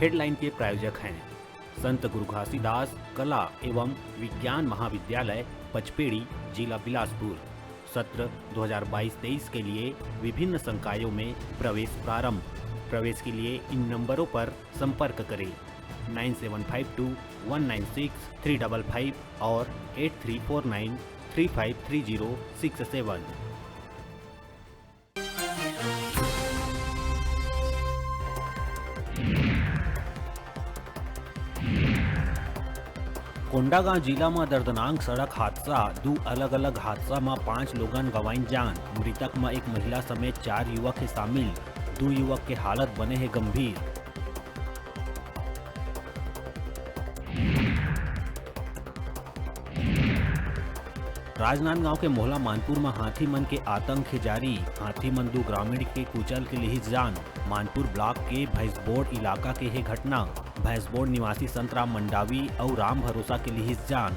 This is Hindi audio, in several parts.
हेडलाइन के प्रायोजक हैं संत गुरु घासीदास कला एवं विज्ञान महाविद्यालय पचपेड़ी, जिला बिलासपुर। सत्र 2022-23 के लिए विभिन्न संकायों में प्रवेश प्रारंभ। प्रवेश के लिए इन नंबरों पर संपर्क करें 9752196355 और 8349353067। कोंडागांव जिला में दर्दनाक सड़क हादसा। दो अलग अलग हादसा में 5 लोगन गंवाइन जान। मृतक में एक महिला समेत 4 युवक है शामिल। 2 युवक के हालत बने हैं गंभीर। राजनांदगांव के मोहला मानपुर में हाथी मन के आतंक है जारी। हाथी मन 2 ग्रामीण के कुचल के लिए जान। मानपुर ब्लॉक के भैंसबोड़ इलाका के है घटना। भैंसबोड़ निवासी संतराम मंडावी और राम भरोसा के लिए जान।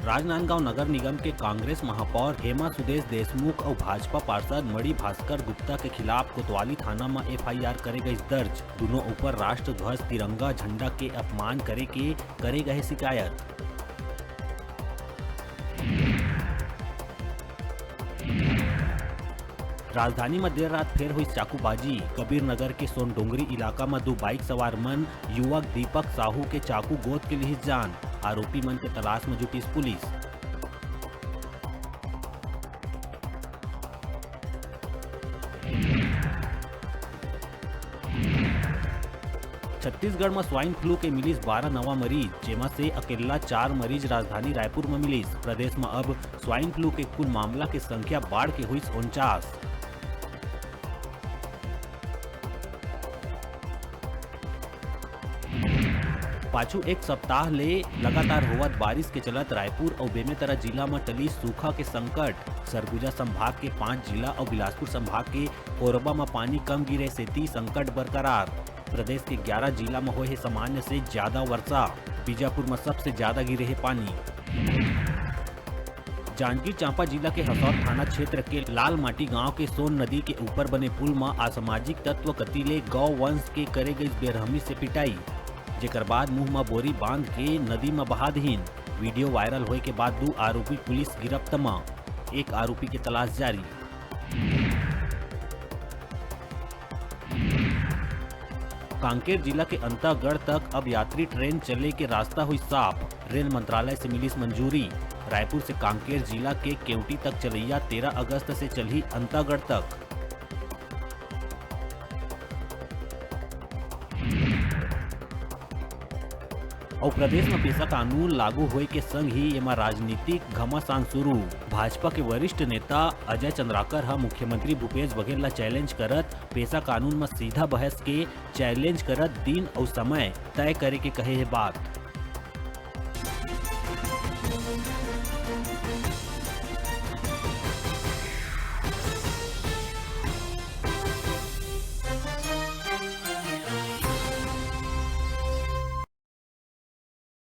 राजनांदगांव नगर निगम के कांग्रेस महापौर हेमा सुदेश देशमुख और भाजपा पार्षद मणि भास्कर गुप्ता के खिलाफ कोतवाली थाना में FIR करे गई दर्ज। दोनों ऊपर राष्ट्र ध्वज तिरंगा झंडा के अपमान करे गए शिकायत। राजधानी में देर रात फिर हुई चाकूबाजी। कबीर नगर के सोनडोंगरी इलाका में 2 बाइक सवार मन युवक दीपक साहू के चाकू गोद के लिए जान। आरोपी मन के तलाश में जुटी पुलिस। छत्तीसगढ़ में स्वाइन फ्लू के मिलिस 12 नवा मरीज, जेमा से अकेला 4 मरीज राजधानी रायपुर में मिलिस। प्रदेश में अब स्वाइन फ्लू के कुल मामला की संख्या बढ़ के हुई 49। पाछू एक सप्ताह ले लगातार होवत बारिश के चलत रायपुर और बेमेतरा जिला में टली सूखा के संकट। सरगुजा संभाग के 5 जिला और बिलासपुर संभाग के कोरबा में पानी कम गिरे से संकट बरकरार। प्रदेश के 11 जिला में हुए सामान्य से ज्यादा वर्षा। बीजापुर में सबसे ज्यादा गिरे है पानी। जांजगीर चांपा जिला के हसौद थाना क्षेत्र के लाल माटी गांव के सोन नदी के ऊपर बने पुल में असामाजिक तत्व कतीले गौ वंश के करे गई बेरहमी से पिटाई, जेकर बाद मुंह में बोरी बांध के नदी में बहा दीन। वीडियो वायरल होए के बाद 2 आरोपी पुलिस गिरफ्त में। एक आरोपी की तलाश जारी। कांकेर जिला के अंतागढ़ तक अब यात्री ट्रेन चले के रास्ता हुई साफ। रेल मंत्रालय से मिली मंजूरी। रायपुर से कांकेर जिला के केवटी तक चलैया 13 अगस्त से चली अंतागढ़ तक। और प्रदेश में पेशा कानून लागू होए के संग ही एमा राजनीतिक घमासान शुरू। भाजपा के वरिष्ठ नेता अजय चंद्राकर हा मुख्यमंत्री भूपेश बघेल ला चैलेंज करत पेशा कानून में सीधा बहस के चैलेंज करत दिन और समय तय करे के कहे है बात।